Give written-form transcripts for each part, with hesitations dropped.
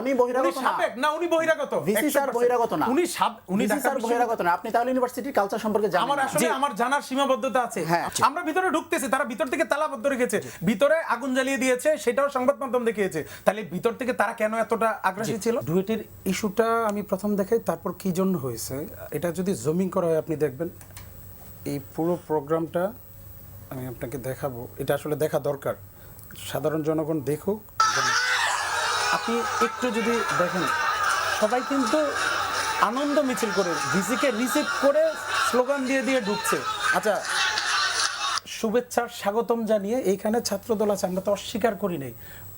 উনি বহিরাগত না। সাবেক না, উনি বহিরাগত। ভিসি স্যার বহিরাগত না। উনি ভিসি স্যার বহিরাগত না। আপনি তাহলে ইউনিভার্সিটির কালচার সম্পর্কে জানেন আমার না। আসলে আমার জানার সীমাবদ্ধতা আছে। হ্যাঁ। আমরা ভিতরে ঢুকতেছি, তারা ভিতর থেকে তালাবদ্ধ রেখেছে, ভিতরে আগুন জ্বালিয়ে দিয়েছে, সেটাও সংবাদ মাধ্যম দেখিয়েছে। তাহলে ভিতর থেকে তারা কেন এতটা আগ্রাসী ছিল? ডুয়েটের ইস্যুটা আমি প্রথম দেখাই, তারপর কি জন্য হয়েছে এটা যদি জুমিং করা হয় আপনি দেখবেন এই পুরো প্রোগ্রামটা আমি আপনাকে দেখাবো। এটা আসলে দেখা দরকার, সাধারণ জনগণ দেখুক। আপনি একটু যদি দেখেন, সবাই কিন্তু আনন্দ মিছিল করে ভিসিকে রিসিভ করে স্লোগান দিয়ে দিয়ে ঢুকছে। আচ্ছা, শুভেচ্ছার স্বাগতম জানিয়ে এইখানে ছাত্রদল আছে, আমরা তো অস্বীকার করি নাই।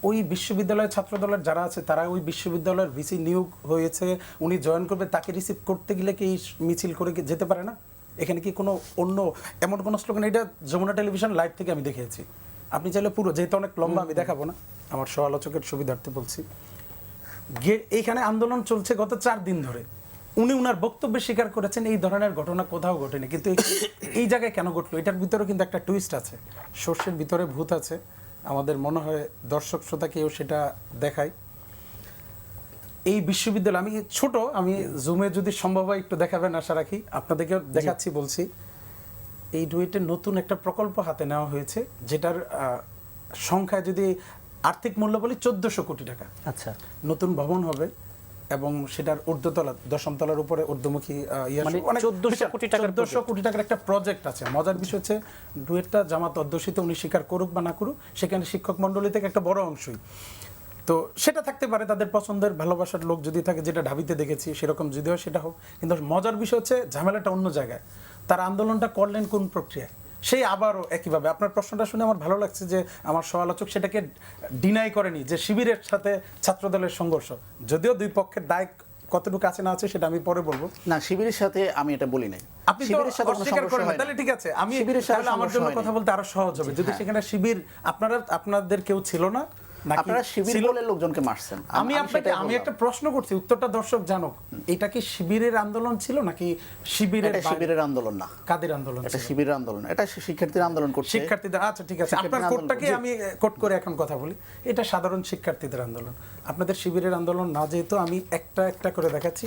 ওই বিশ্ববিদ্যালয়ের ছাত্রদলের যারা আছে তারা ওই বিশ্ববিদ্যালয়ের ভিসি নিয়োগ হয়েছে, উনি জয়েন করবে, তাকে রিসিভ করতে গেলে কি এই মিছিল করে যেতে পারে না? এখানে কি কোনো অন্য এমন কোনো স্লোগান? এটা যমুনা টেলিভিশন লাইভ থেকে আমি দেখেছি। আপনি চাইলে পুরো, যেহেতু অনেক লম্বা আমি দেখাবো না, আমার সহ আলোচকের সুবিধার্থে বলছি। এইখানে আন্দোলন চলছে গত 4 দিন ধরে। উনি উনার বক্তব্যে স্বীকার করেছেন এই ধরনের ঘটনা কোথাও ঘটেনি, কিন্তু এই জায়গায় কেন ঘটলো? এটার ভিতরে কিন্তু একটা টুইস্ট আছে, সর্ষের ভিতরে ভূত আছে। আমাদের মনে হয় দর্শক শ্রোতাকেও সেটা দেখায়। এই বিশ্ববিদ্যালয়, আমি ছোট, আমি জুমে যদি সম্ভব হয় একটু দেখাবেন আশা রাখি, আপনাদেরকেও দেখাচ্ছি বলছি। এই ডুয়েটের নতুন একটা প্রকল্প হাতে নেওয়া হয়েছে, যেটার সংখ্যায় যদি আর্থিক মূল্য বলি 1400 কোটি টাকা। আচ্ছা, নতুন ভবন হবে এবং সেটার ঊর্ধ্বতলা, দশম তলার উপরে ঊর্ধ্বমুখী মানে 1400 কোটি টাকার 1400 কোটি টাকার একটা প্রজেক্ট আছে। মজার বিষয় হচ্ছে ডুয়েটটা জামাত অধ্যুষিত, উনি স্বীকার করুক বা না করুক, সেখানে শিক্ষক মন্ডলী থেকে একটা বড় অংশই। তো সেটা থাকতে পারে তাদের পছন্দের, ভালোবাসার লোক যদি থাকে, যেটা ঢাবিতে দেখেছি সেরকম যদি হয় সেটা হোক। কিন্তু মজার বিষয় হচ্ছে ঝামেলাটা অন্য জায়গায়। তার আন্দোলনটা করলেন কোন প্রক্রিয়ায়? সেই আবারও একইভাবে, আপনার প্রশ্নটা শুনে আমার ভালো লাগছে যে আমার সমালোচক সেটাকে ডিনাই করেনি যে শিবিরের সাথে ছাত্রদলের সংঘর্ষ, যদিও দুই পক্ষের দায় কতটুকু আছে না আছে সেটা আমি পরে বলবো। না, শিবিরের সাথে আমি এটা বলি নাই। আপনি শিবিরের সাথে অস্বীকার করেন, তাহলে ঠিক আছে, আমি তাহলে আমার জন্য কথা বলতে আরো সহজ হবে যদি সেখানে শিবির আপনাদের কেউ ছিল না, আপনারা শিবির বলে লোকজনকে মারছেন। আমি একটা প্রশ্ন করছি, উত্তরটা দর্শক জানুক। এটা কি শিবিরের আন্দোলন ছিল নাকি শিবিরের আন্দোলন না? কাদের আন্দোলন? এটা শিবিরের আন্দোলন, এটা শিক্ষার্থীদের আন্দোলন করছে। শিক্ষার্থীদের, আচ্ছা ঠিক আছে, আপনার কোটটাকে আমি কোট করে এখন কথা বলি। এটা সাধারণ শিক্ষার্থীদের আন্দোলন, আপনাদের শিবিরের আন্দোলন না। যেহেতু আমি একটা একটা করে দেখাচ্ছি,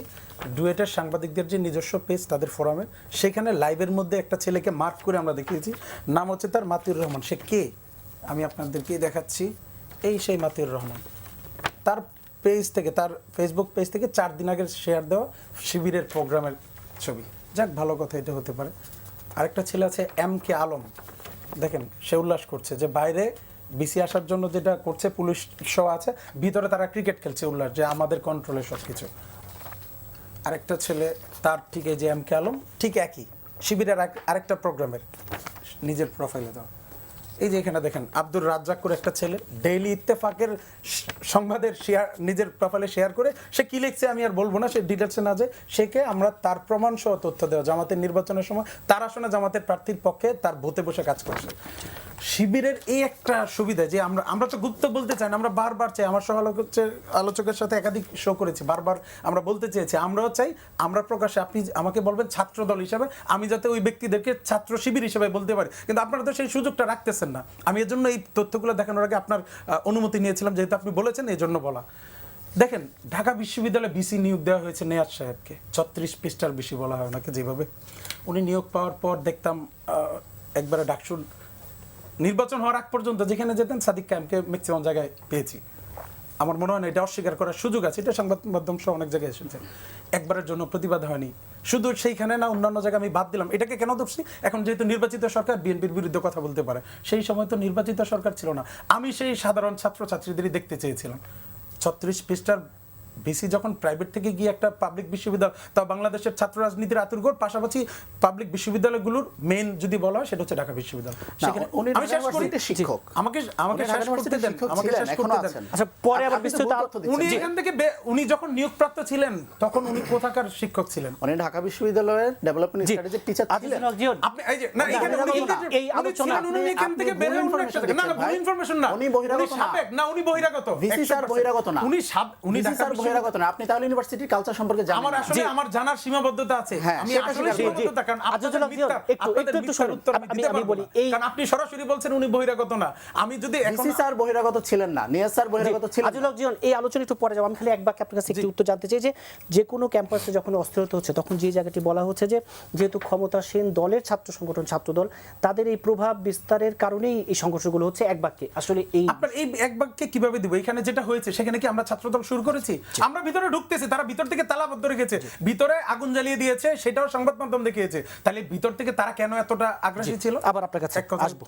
ডুয়েটের সাংবাদিকদের যে নিজস্ব পেজ তাদের ফোরামে, সেখানে লাইভের মধ্যে একটা ছেলেকে মার্ক করে আমরা দেখিয়েছি, নাম হচ্ছে তার মাতিউর রহমান। সে কে আমি আপনাদেরকে দেখাচ্ছি, এই সেই মাতিউর রহমান। তার পেজ থেকে, তার ফেসবুক পেজ থেকে 4 দিন আগে শেয়ার দেওয়া শিবিরের প্রোগ্রামের ছবি। যাক, ভালো কথা, এটা হতে পারে। আরেকটা ছেলে আছে MK আলম, দেখেন সে উল্লাস করছে যে বাইরে বিসি আসার জন্য যেটা করছে, পুলিশ সহ আছে, ভিতরে তারা ক্রিকেট খেলছে, উল্লাস যে আমাদের কন্ট্রোলে সব কিছু। আরেকটা ছেলে, তার ঠিক এই যে MK আলম, ঠিক একই শিবিরের আরেকটা প্রোগ্রামের নিজের প্রোফাইলে দেওয়া। এই যে এখানে দেখেন আব্দুর রাজ্জাক করে একটা ছেলে, ডেইলি ইত্তেফাকের সংবাদের শেয়ার নিজের প্রোফাইলে শেয়ার করে, সে কি লিখছে আমি আর বলবো না, সে ডিটেলসে না যায়, সেকে আমরা তার প্রমাণ সহ তথ্য দেওয়া। জামাতের নির্বাচনের সময় তার আসনে জামাতের প্রার্থীর পক্ষে তার ভোটে বসে কাজ করছে। শিবিরের এই একটা সুবিধা যে আমরা তো গুপ্ত বলতে চাই না, আমরা বারবার চাই, আমার সহ আলোচকের সাথে একাধিক শো করেছি, বারবার আমরা বলতে চেয়েছি, আমরাও চাই আমরা প্রকাশ্যে, আপনি আমাকে বলবেন ছাত্র দল হিসাবে, আমি যাতে ওই ব্যক্তিদেরকে ছাত্র শিবির হিসেবে বলতে পারি, কিন্তু আপনারা তো সেই সুযোগটা রাখতেছেন না। আমি এর জন্য এই তথ্যগুলো দেখানোর আগে আপনার অনুমতি নিয়েছিলাম, যেহেতু আপনি বলেছেন, এই জন্য বলা। দেখেন, ঢাকা বিশ্ববিদ্যালয়ে ভিসি নিয়োগ দেওয়া হয়েছে নেয়াজ সাহেবকে, 36 পৃষ্ঠার বেশি বলা হয় ওনাকে। যেভাবে উনি নিয়োগ পাওয়ার পর দেখতাম একবারে ডাকসুর নির্বাচন হওয়ার আগ পর্যন্ত যেখানে যেতেন সাদিক কায়েমকে ম্যাক্সিমাম জায়গায় পেয়েছি। আমার মনে হয় না এটা অস্বীকার করার সুযোগ আছে, এটা সংবাদ মাধ্যম সহ অনেক জায়গায় এসেছে। একবারের জন্য প্রতিবাদ হয়নি, শুধু সেইখানে না, অন্যান্য জায়গায় আমি বাদ দিলাম। এটাকে কেন ধরছি? এখন যেহেতু নির্বাচিত সরকার বিএনপির বিরুদ্ধে কথা বলতে পারে, সেই সময় তো নির্বাচিত সরকার ছিল না। আমি সেই সাধারণ ছাত্রছাত্রীদেরই দেখতে চেয়েছিলাম। 36 পৃষ্ঠার ভিসি যখন প্রাইভেট থেকে গিয়ে একটা পাবলিক বিশ্ববিদ্যালয়, তা বাংলাদেশের ছাত্র রাজনীতির আতুরঘর, পাশাপাশি পাবলিক বিশ্ববিদ্যালয়গুলোর মেইন যদি বলা হয় সেটা হচ্ছে ঢাকা বিশ্ববিদ্যালয়। সেখানে আমি শেষ করি, শিক্ষক আমাকে শেষ করতে দেন, আমাকে শেষ করতে দেন। আচ্ছা, পরে আবার বিস্তারিত উনি এখান থেকে উনি যখন নিয়োগপ্রাপ্ত ছিলেন তখন উনি কোথাকার শিক্ষক ছিলেন? উনি ঢাকা বিশ্ববিদ্যালয়ের ডেভেলপমেন্ট স্ট্র্যাটেজির টিচার ছিলেন। আপনি এই যে না, এখানে এই আলোচনা উনি এখান থেকে বের হয়ে না, না, ভুল ইনফরমেশন না, উনি বহিরাগত না। সাবেক না, উনি বহিরাগত। ভিসি স্যার বহিরাগত না। উনি ঢাকা বহিরাগত না, আপনি তাহলে ইউনিভার্সিটির কালচার সম্পর্কে জানেন আমার না। আসলে আমার জানার সীমাবদ্ধতা আছে। হ্যাঁ, আমি সেটা আসলে স্বীকার করি। সীমাবদ্ধতা, কারণ আপনাদের মিথ্যা- আপনাদের মিথ্যার উত্তর আমি দিতে পারবো না। কারণ আপনি সরাসরি বলছেন উনি বহিরাগত না। আমি যদি এখন ডিসি স্যার বহিরাগত ছিলেন না, নিয়াজ স্যার বহিরাগত ছিলেন না। আজিজুল হক জীবন, এই আলোচনা একটু পরে যাবো। আমি খালি এক বাক্যে আপনার কাছে একটু উত্তর জানতে চাই যে কোনো ক্যাম্পাসে যখন অস্থিরতা হচ্ছে তখন যে জায়গাটি বলা হচ্ছে যে যেহেতু ক্ষমতাসীন দলের ছাত্র সংগঠন ছাত্রদল, তাদের এই প্রভাব বিস্তারের কারণেই এই সংঘর্ষগুলো হচ্ছে। এক বাক্যে আসলে এই আপনার এই এক বাক্যে কিভাবে দিব? এখানে যেটা হয়েছে সেখানে কি আমরা ছাত্রদল শুরু করেছি? আমরা ভিতরে ঢুকতেছি, তারা ভিতর থেকে তালাবদ্ধ রেখেছে, ভিতরে আগুন জ্বালিয়ে দিয়েছে, সেটাও সংবাদ মাধ্যম দেখিয়েছে। তাহলে ভিতর থেকে তারা কেন এতটা আগ্রাসী ছিল? আবার আপনার কাছে এক কথা আসবো।